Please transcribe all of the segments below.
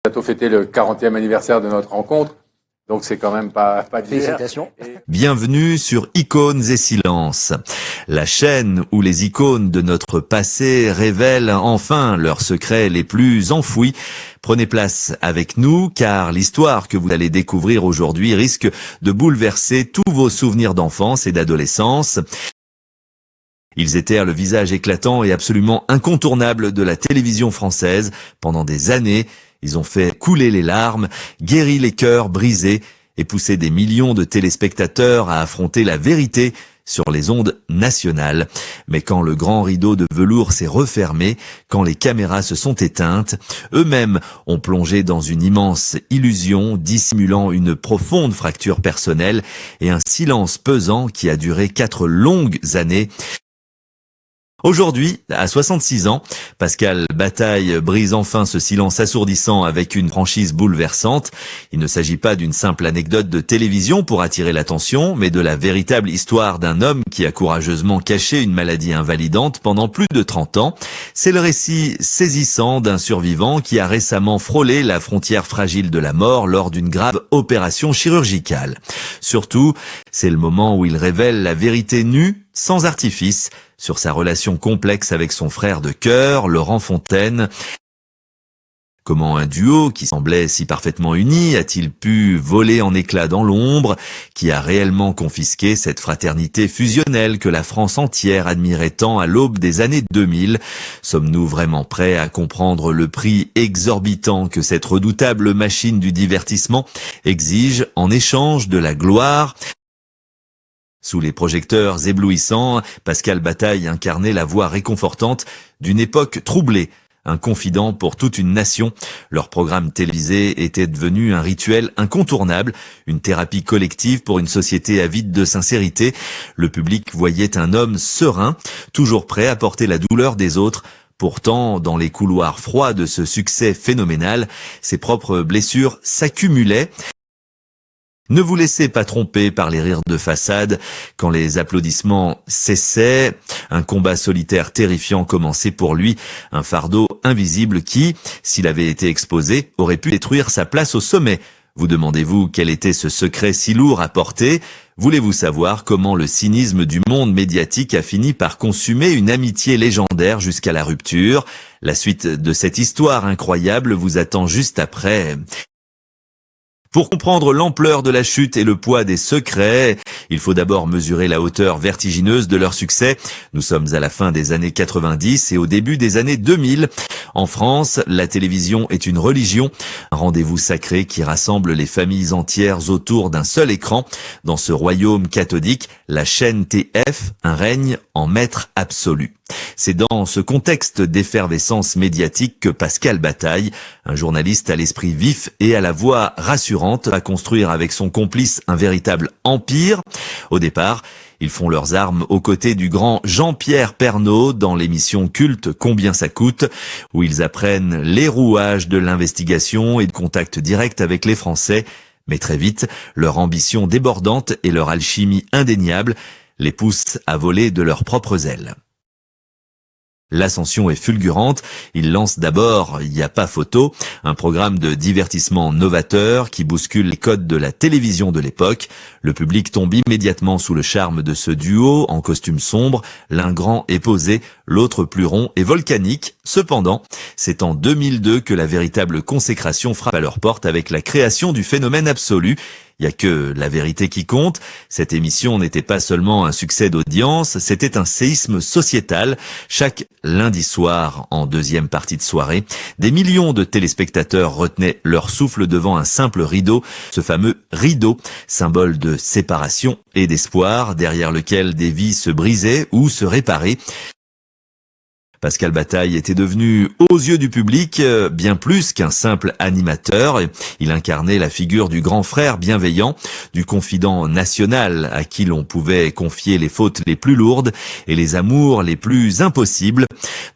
bientôt fêter le 40e anniversaire de notre rencontre, donc c'est quand même pas d'hier. Félicitations. Bienvenue sur Icônes et Silences, la chaîne où les icônes de notre passé révèlent enfin leurs secrets les plus enfouis. Prenez place avec nous, car l'histoire que vous allez découvrir aujourd'hui risque de bouleverser tous vos souvenirs d'enfance et d'adolescence. Ils étaient le visage éclatant et absolument incontournable de la télévision française pendant des années. Ils ont fait couler les larmes, guéri les cœurs brisés et poussé des millions de téléspectateurs à affronter la vérité sur les ondes nationales. Mais quand le grand rideau de velours s'est refermé, quand les caméras se sont éteintes, eux-mêmes ont plongé dans une immense illusion, dissimulant une profonde fracture personnelle et un silence pesant qui a duré 4 longues années. Aujourd'hui, à 66 ans, Pascal Bataille brise enfin ce silence assourdissant avec une franchise bouleversante. Il ne s'agit pas d'une simple anecdote de télévision pour attirer l'attention, mais de la véritable histoire d'un homme qui a courageusement caché une maladie invalidante pendant plus de 30 ans. C'est le récit saisissant d'un survivant qui a récemment frôlé la frontière fragile de la mort lors d'une grave opération chirurgicale. Surtout, c'est le moment où il révèle la vérité nue, sans artifice, sur sa relation complexe avec son frère de cœur, Laurent Fontaine. Comment un duo qui semblait si parfaitement uni a-t-il pu voler en éclats dans l'ombre? Qui a réellement confisqué cette fraternité fusionnelle que la France entière admirait tant à l'aube des années 2000? Sommes-nous vraiment prêts à comprendre le prix exorbitant que cette redoutable machine du divertissement exige en échange de la gloire? Sous les projecteurs éblouissants, Pascal Bataille incarnait la voix réconfortante d'une époque troublée. Un confident pour toute une nation, leur programme télévisé était devenu un rituel incontournable, une thérapie collective pour une société avide de sincérité. Le public voyait un homme serein, toujours prêt à porter la douleur des autres. Pourtant, dans les couloirs froids de ce succès phénoménal, ses propres blessures s'accumulaient. Ne vous laissez pas tromper par les rires de façade. Quand les applaudissements cessaient, un combat solitaire terrifiant commençait pour lui, un fardeau invisible qui, s'il avait été exposé, aurait pu détruire sa place au sommet. Vous demandez-vous quel était ce secret si lourd à porter? Voulez-vous savoir comment le cynisme du monde médiatique a fini par consumer une amitié légendaire jusqu'à la rupture? La suite de cette histoire incroyable vous attend juste après. Pour comprendre l'ampleur de la chute et le poids des secrets, il faut d'abord mesurer la hauteur vertigineuse de leur succès. Nous sommes à la fin des années 90 et au début des années 2000. En France, la télévision est une religion, un rendez-vous sacré qui rassemble les familles entières autour d'un seul écran. Dans ce royaume cathodique, la chaîne TF, un règne en maître absolu. C'est dans ce contexte d'effervescence médiatique que Pascal Bataille, un journaliste à l'esprit vif et à la voix rassurante, va construire avec son complice un véritable empire. Au départ, ils font leurs armes aux côtés du grand Jean-Pierre Pernaut dans l'émission culte Combien ça coûte, où ils apprennent les rouages de l'investigation et de contact direct avec les Français. Mais très vite, leur ambition débordante et leur alchimie indéniable les poussent à voler de leurs propres ailes. L'ascension est fulgurante. Il lance d'abord, il n'y a pas photo, un programme de divertissement novateur qui bouscule les codes de la télévision de l'époque. Le public tombe immédiatement sous le charme de ce duo en costume sombre, l'un grand et posé, l'autre plus rond et volcanique. Cependant, c'est en 2002 que la véritable consécration frappe à leur porte avec la création du phénomène absolu. Il n'y a que la vérité qui compte. Cette émission n'était pas seulement un succès d'audience, c'était un séisme sociétal. Chaque lundi soir, en deuxième partie de soirée, des millions de téléspectateurs retenaient leur souffle devant un simple rideau, ce fameux rideau, symbole de séparation et d'espoir, derrière lequel des vies se brisaient ou se réparaient. Pascal Bataille était devenu, aux yeux du public, bien plus qu'un simple animateur. Il incarnait la figure du grand frère bienveillant, du confident national à qui l'on pouvait confier les fautes les plus lourdes et les amours les plus impossibles.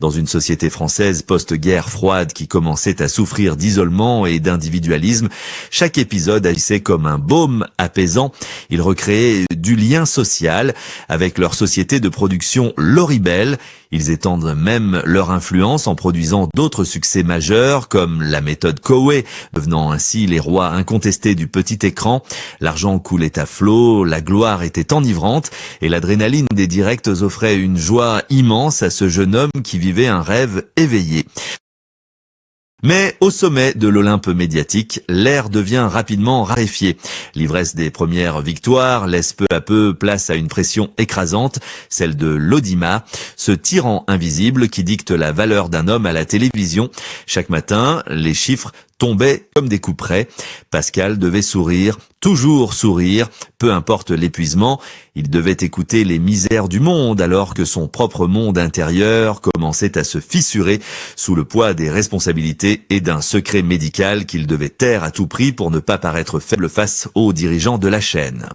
Dans une société française post-guerre froide qui commençait à souffrir d'isolement et d'individualisme, chaque épisode agissait comme un baume apaisant. Il recréait du lien social avec leur société de production Loribel. Ils étendent même leur influence en produisant d'autres succès majeurs comme la méthode Coé, devenant ainsi les rois incontestés du petit écran. L'argent coulait à flot, la gloire était enivrante et l'adrénaline des directs offrait une joie immense à ce jeune homme qui vivait un rêve éveillé. Mais au sommet de l'Olympe médiatique, l'air devient rapidement raréfié. L'ivresse des premières victoires laisse peu à peu place à une pression écrasante, celle de l'audimat, ce tyran invisible qui dicte la valeur d'un homme à la télévision. Chaque matin, les chiffres tombaient comme des coups près. Pascal devait sourire, toujours sourire, peu importe l'épuisement. Il devait écouter les misères du monde alors que son propre monde intérieur commençait à se fissurer sous le poids des responsabilités et d'un secret médical qu'il devait taire à tout prix pour ne pas paraître faible face aux dirigeants de la chaîne.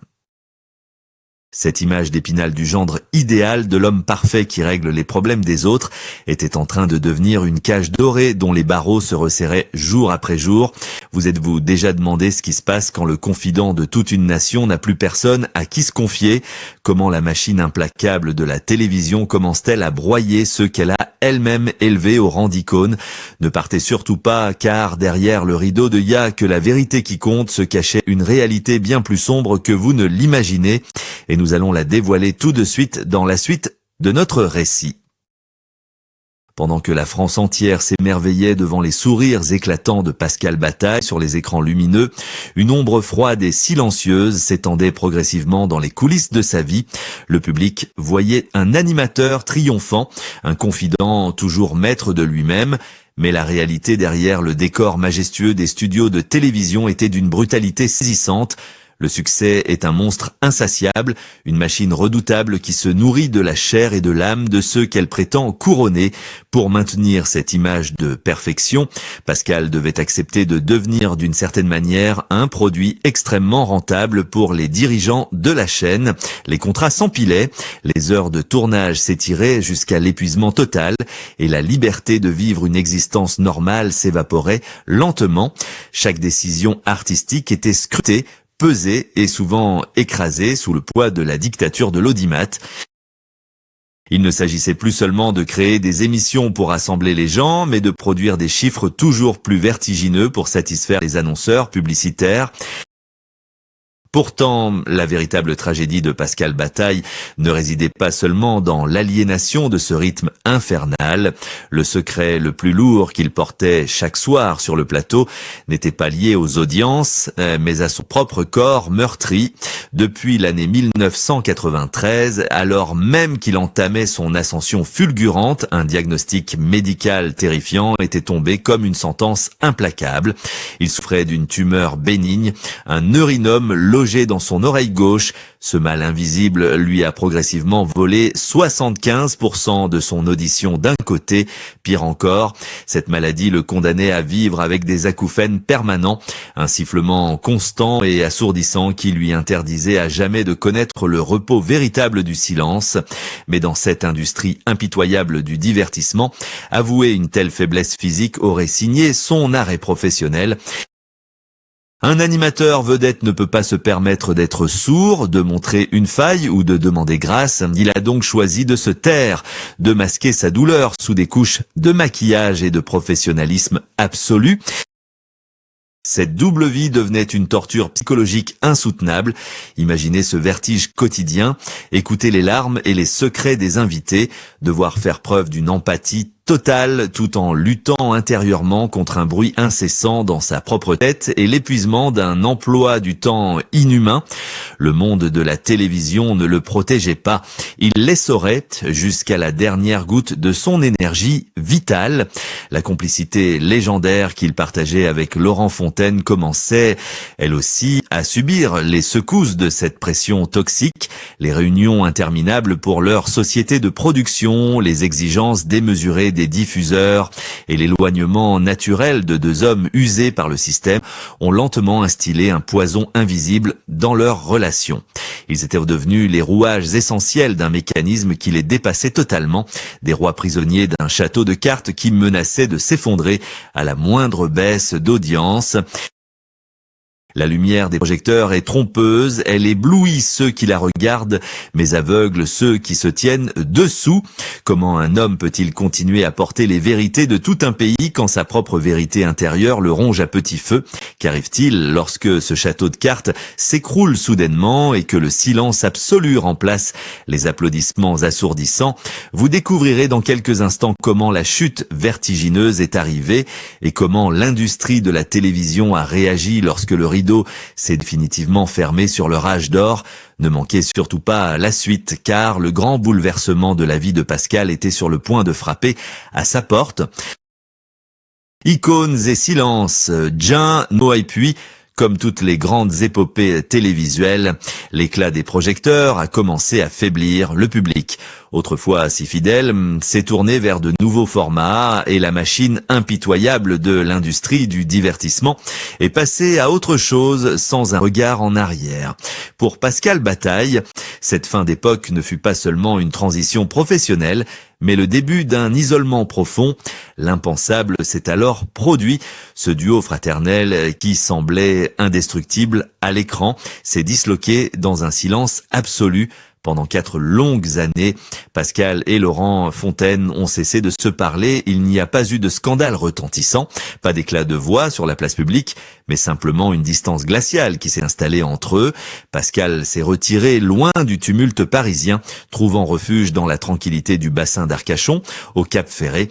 Cette image d'Épinal du gendre idéal de l'homme parfait qui règle les problèmes des autres était en train de devenir une cage dorée dont les barreaux se resserraient jour après jour. Vous êtes-vous déjà demandé ce qui se passe quand le confident de toute une nation n'a plus personne à qui se confier? Comment la machine implacable de la télévision commence-t-elle à broyer ceux qu'elle a elle-même élevés au rang d'icône? Ne partez surtout pas, car derrière le rideau de Ya que la vérité qui compte se cachait une réalité bien plus sombre que vous ne l'imaginez. Et nous allons la dévoiler tout de suite dans la suite de notre récit. Pendant que la France entière s'émerveillait devant les sourires éclatants de Pascal Bataille sur les écrans lumineux, une ombre froide et silencieuse s'étendait progressivement dans les coulisses de sa vie. Le public voyait un animateur triomphant, un confident toujours maître de lui-même, mais la réalité derrière le décor majestueux des studios de télévision était d'une brutalité saisissante. Le succès est un monstre insatiable, une machine redoutable qui se nourrit de la chair et de l'âme de ceux qu'elle prétend couronner. Pour maintenir cette image de perfection, Pascal devait accepter de devenir d'une certaine manière un produit extrêmement rentable pour les dirigeants de la chaîne. Les contrats s'empilaient, les heures de tournage s'étiraient jusqu'à l'épuisement total et la liberté de vivre une existence normale s'évaporait lentement. Chaque décision artistique était scrutée, pesé et souvent écrasé sous le poids de la dictature de l'audimat. Il ne s'agissait plus seulement de créer des émissions pour rassembler les gens, mais de produire des chiffres toujours plus vertigineux pour satisfaire les annonceurs publicitaires. Pourtant, la véritable tragédie de Pascal Bataille ne résidait pas seulement dans l'aliénation de ce rythme infernal. Le secret le plus lourd qu'il portait chaque soir sur le plateau n'était pas lié aux audiences, mais à son propre corps meurtri. Depuis l'année 1993, alors même qu'il entamait son ascension fulgurante, un diagnostic médical terrifiant était tombé comme une sentence implacable. Il souffrait d'une tumeur bénigne, un neurinome logé dans son oreille gauche. Ce mal invisible lui a progressivement volé 75% de son audition d'un côté. Pire encore, cette maladie le condamnait à vivre avec des acouphènes permanents, un sifflement constant et assourdissant qui lui interdisait à jamais de connaître le repos véritable du silence. Mais dans cette industrie impitoyable du divertissement, avouer une telle faiblesse physique aurait signé son arrêt professionnel. Un animateur vedette ne peut pas se permettre d'être sourd, de montrer une faille ou de demander grâce. Il a donc choisi de se taire, de masquer sa douleur sous des couches de maquillage et de professionnalisme absolu. Cette double vie devenait une torture psychologique insoutenable. Imaginez ce vertige quotidien, écouter les larmes et les secrets des invités, devoir faire preuve d'une empathie totale tout en luttant intérieurement contre un bruit incessant dans sa propre tête et l'épuisement d'un emploi du temps inhumain. Le monde de la télévision ne le protégeait pas. Il l'essorait jusqu'à la dernière goutte de son énergie vitale. La complicité légendaire qu'il partageait avec Laurent Fontaine commençait, elle aussi, à subir les secousses de cette pression toxique, les réunions interminables pour leur société de production, les exigences démesurées des diffuseurs et l'éloignement naturel de deux hommes usés par le système ont lentement instillé un poison invisible dans leurs relations. Ils étaient devenus les rouages essentiels d'un mécanisme qui les dépassait totalement, des rois prisonniers d'un château de cartes qui menaçait de s'effondrer à la moindre baisse d'audience. La lumière des projecteurs est trompeuse, elle éblouit ceux qui la regardent, mais aveugle ceux qui se tiennent dessous. Comment un homme peut-il continuer à porter les vérités de tout un pays quand sa propre vérité intérieure le ronge à petit feu? Qu'arrive-t-il lorsque ce château de cartes s'écroule soudainement et que le silence absolu remplace les applaudissements assourdissants? Vous découvrirez dans quelques instants comment la chute vertigineuse est arrivée et comment l'industrie de la télévision a réagi lorsque le rideau s'est définitivement fermé sur leur âge d'or. Ne manquez surtout pas la suite, car le grand bouleversement de la vie de Pascal était sur le point de frapper à sa porte. Icônes et silences, Jin, Noah et puis, comme toutes les grandes épopées télévisuelles, l'éclat des projecteurs a commencé à faiblir le public. Autrefois si fidèle, s'est tourné vers de nouveaux formats et la machine impitoyable de l'industrie du divertissement est passée à autre chose sans un regard en arrière. Pour Pascal Bataille, cette fin d'époque ne fut pas seulement une transition professionnelle, mais le début d'un isolement profond. L'impensable s'est alors produit. Ce duo fraternel qui semblait indestructible à l'écran s'est disloqué dans un silence absolu. Pendant 4 longues années, Pascal et Laurent Fontaine ont cessé de se parler. Il n'y a pas eu de scandale retentissant, pas d'éclat de voix sur la place publique, mais simplement une distance glaciale qui s'est installée entre eux. Pascal s'est retiré loin du tumulte parisien, trouvant refuge dans la tranquillité du bassin d'Arcachon, au Cap Ferré.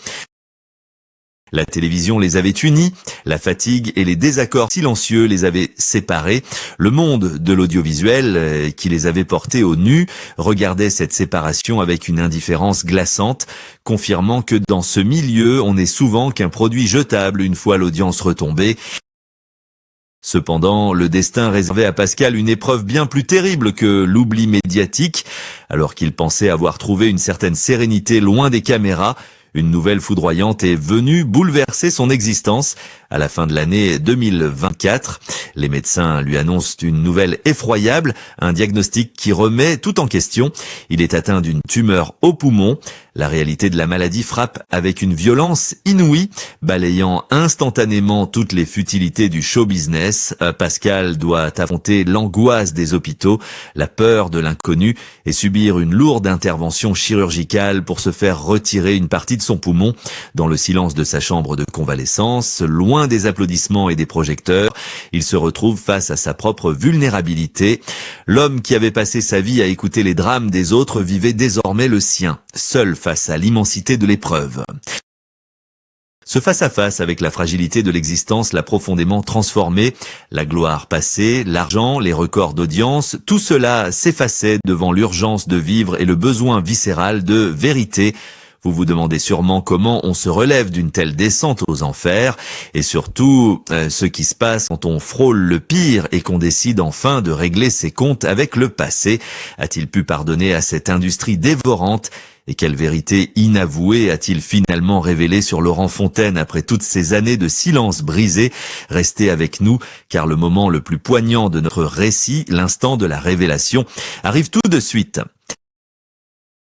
La télévision les avait unis, la fatigue et les désaccords silencieux les avaient séparés. Le monde de l'audiovisuel, qui les avait portés au nu, regardait cette séparation avec une indifférence glaçante, confirmant que dans ce milieu, on n'est souvent qu'un produit jetable une fois l'audience retombée. Cependant, le destin réservait à Pascal une épreuve bien plus terrible que l'oubli médiatique. Alors qu'il pensait avoir trouvé une certaine sérénité loin des caméras, une nouvelle foudroyante est venue bouleverser son existence. À la fin de l'année 2024, les médecins lui annoncent une nouvelle effroyable, un diagnostic qui remet tout en question. Il est atteint d'une tumeur au poumon. La réalité de la maladie frappe avec une violence inouïe, balayant instantanément toutes les futilités du show business. Pascal doit affronter l'angoisse des hôpitaux, la peur de l'inconnu et subir une lourde intervention chirurgicale pour se faire retirer une partie de son poumon. Dans le silence de sa chambre de convalescence, loin des applaudissements et des projecteurs, il se retrouve face à sa propre vulnérabilité. L'homme qui avait passé sa vie à écouter les drames des autres vivait désormais le sien, seul face à l'immensité de l'épreuve. Ce face-à-face avec la fragilité de l'existence l'a profondément transformé. La gloire passée, l'argent, les records d'audience, tout cela s'effaçait devant l'urgence de vivre et le besoin viscéral de vérité. Vous vous demandez sûrement comment on se relève d'une telle descente aux enfers et surtout ce qui se passe quand on frôle le pire et qu'on décide enfin de régler ses comptes avec le passé. A-t-il pu pardonner à cette industrie dévorante? Et quelle vérité inavouée a-t-il finalement révélé sur Laurent Fontaine après toutes ces années de silence brisé? Restez avec nous, car le moment le plus poignant de notre récit, l'instant de la révélation, arrive tout de suite.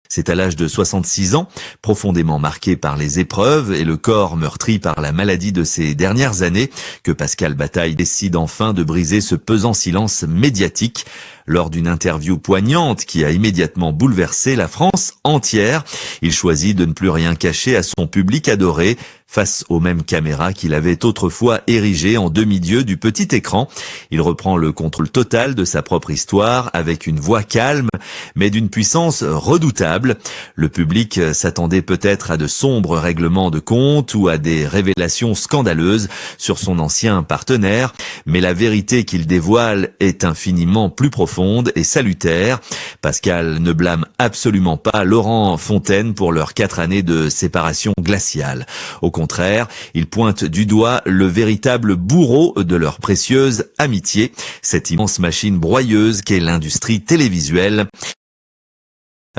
C'est à l'âge de 66 ans, profondément marqué par les épreuves et le corps meurtri par la maladie de ces dernières années, que Pascal Bataille décide enfin de briser ce pesant silence médiatique. Lors d'une interview poignante qui a immédiatement bouleversé la France entière, il choisit de ne plus rien cacher à son public adoré, face aux mêmes caméras qu'il avait autrefois érigées en demi-dieu du petit écran. Il reprend le contrôle total de sa propre histoire avec une voix calme, mais d'une puissance redoutable. Le public s'attendait peut-être à de sombres règlements de compte ou à des révélations scandaleuses sur son ancien partenaire, mais la vérité qu'il dévoile est infiniment plus profonde et salutaire. Pascal ne blâme absolument pas Laurent Fontaine pour leurs 4 années de séparation glaciale. Au contraire, il pointe du doigt le véritable bourreau de leur précieuse amitié, cette immense machine broyeuse qu'est l'industrie télévisuelle.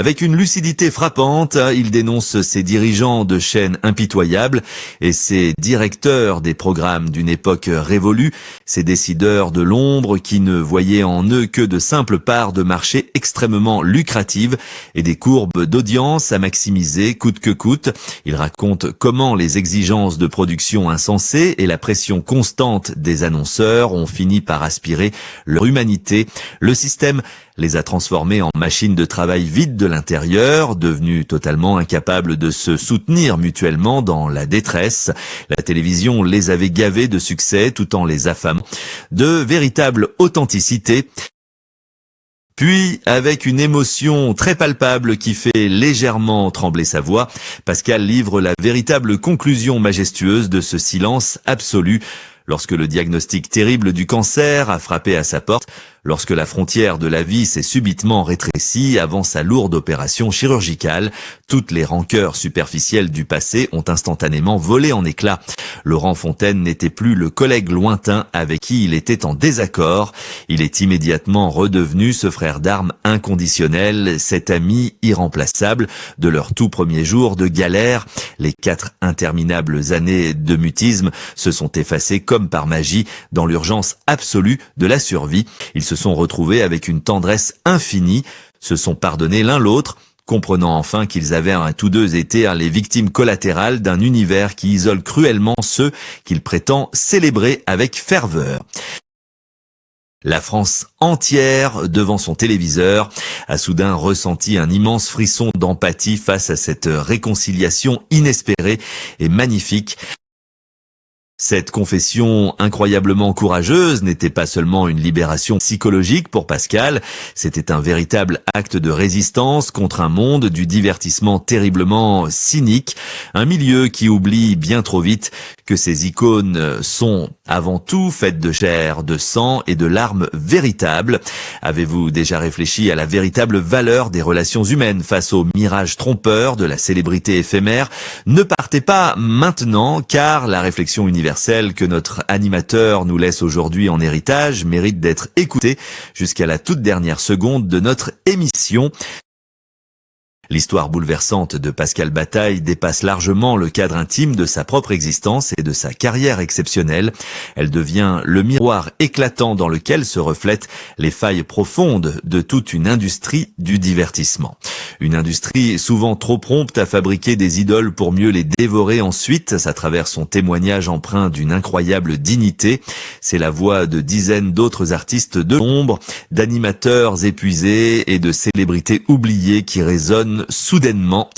Avec une lucidité frappante, il dénonce ses dirigeants de chaînes impitoyables et ses directeurs des programmes d'une époque révolue, ces décideurs de l'ombre qui ne voyaient en eux que de simples parts de marché extrêmement lucratives et des courbes d'audience à maximiser coûte que coûte. Il raconte comment les exigences de production insensées et la pression constante des annonceurs ont fini par aspirer leur humanité. Le système les a transformés en machines de travail vides de l'intérieur, devenus totalement incapables de se soutenir mutuellement dans la détresse. La télévision les avait gavés de succès tout en les affamant de véritable authenticité. Puis, avec une émotion très palpable qui fait légèrement trembler sa voix, Pascal livre la véritable conclusion majestueuse de ce silence absolu. Lorsque le diagnostic terrible du cancer a frappé à sa porte, lorsque la frontière de la vie s'est subitement rétrécie avant sa lourde opération chirurgicale, toutes les rancœurs superficielles du passé ont instantanément volé en éclats. Laurent Fontaine n'était plus le collègue lointain avec qui il était en désaccord. Il est immédiatement redevenu ce frère d'armes inconditionnel, cet ami irremplaçable de leurs tout premiers jours de galère. Les 4 interminables années de mutisme se sont effacées comme par magie dans l'urgence absolue de la survie. Ils se sont retrouvés avec une tendresse infinie, se sont pardonnés l'un l'autre, comprenant enfin qu'ils avaient tous deux été les victimes collatérales d'un univers qui isole cruellement ceux qu'il prétend célébrer avec ferveur. La France entière, devant son téléviseur, a soudain ressenti un immense frisson d'empathie face à cette réconciliation inespérée et magnifique. Cette confession incroyablement courageuse n'était pas seulement une libération psychologique pour Pascal, c'était un véritable acte de résistance contre un monde du divertissement terriblement cynique, un milieu qui oublie bien trop vite que ces icônes sont avant tout faites de chair, de sang et de larmes véritables. Avez-vous déjà réfléchi à la véritable valeur des relations humaines face au mirage trompeur de la célébrité éphémère? Ne partez pas maintenant, car la réflexion universelle que notre animateur nous laisse aujourd'hui en héritage mérite d'être écoutée jusqu'à la toute dernière seconde de notre émission. L'histoire bouleversante de Pascal Bataille dépasse largement le cadre intime de sa propre existence et de sa carrière exceptionnelle. Elle devient le miroir éclatant dans lequel se reflètent les failles profondes de toute une industrie du divertissement. Une industrie souvent trop prompte à fabriquer des idoles pour mieux les dévorer ensuite, à travers son témoignage empreint d'une incroyable dignité. C'est la voix de dizaines d'autres artistes de l'ombre, d'animateurs épuisés et de célébrités oubliées qui résonnent soudainement.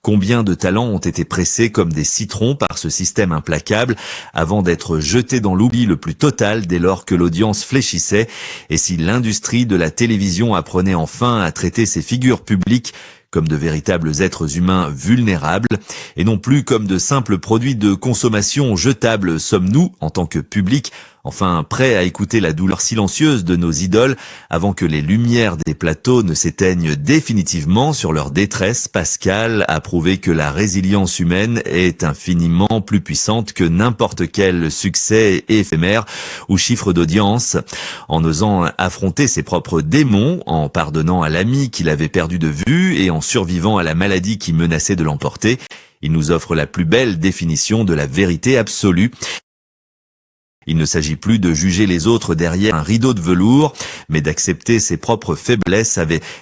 Combien de talents ont été pressés comme des citrons par ce système implacable avant d'être jetés dans l'oubli le plus total dès lors que l'audience fléchissait, et si l'industrie de la télévision apprenait enfin à traiter ces figures publiques comme de véritables êtres humains vulnérables, et non plus comme de simples produits de consommation jetables, sommes-nous, en tant que public, enfin prêts à écouter la douleur silencieuse de nos idoles avant que les lumières des plateaux ne s'éteignent définitivement sur leur détresse. Pascal a prouvé que la résilience humaine est infiniment plus puissante que n'importe quel succès éphémère ou chiffre d'audience. En osant affronter ses propres démons, en pardonnant à l'ami qu'il avait perdu de vue et en survivant à la maladie qui menaçait de l'emporter, il nous offre la plus belle définition de la vérité absolue. Il ne s'agit plus de juger les autres derrière un rideau de velours, mais d'accepter ses propres faiblesses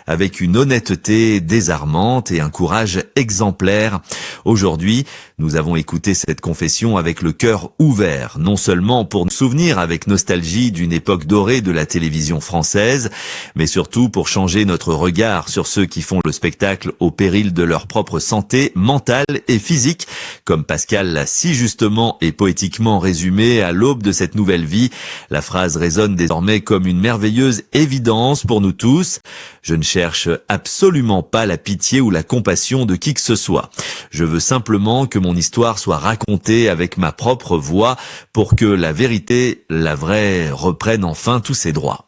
avec une honnêteté désarmante et un courage exemplaire. Aujourd'hui, nous avons écouté cette confession avec le cœur ouvert, non seulement pour nous souvenir avec nostalgie d'une époque dorée de la télévision française, mais surtout pour changer notre regard sur ceux qui font le spectacle au péril de leur propre santé mentale et physique, comme Pascal l'a si justement et poétiquement résumé à l'aube de cette nouvelle vie. La phrase résonne désormais comme une merveilleuse évidence pour nous tous. Je ne cherche absolument pas la pitié ou la compassion de qui que ce soit. Je veux simplement que mon histoire soit racontée avec ma propre voix pour que la vérité, la vraie, reprenne enfin tous ses droits.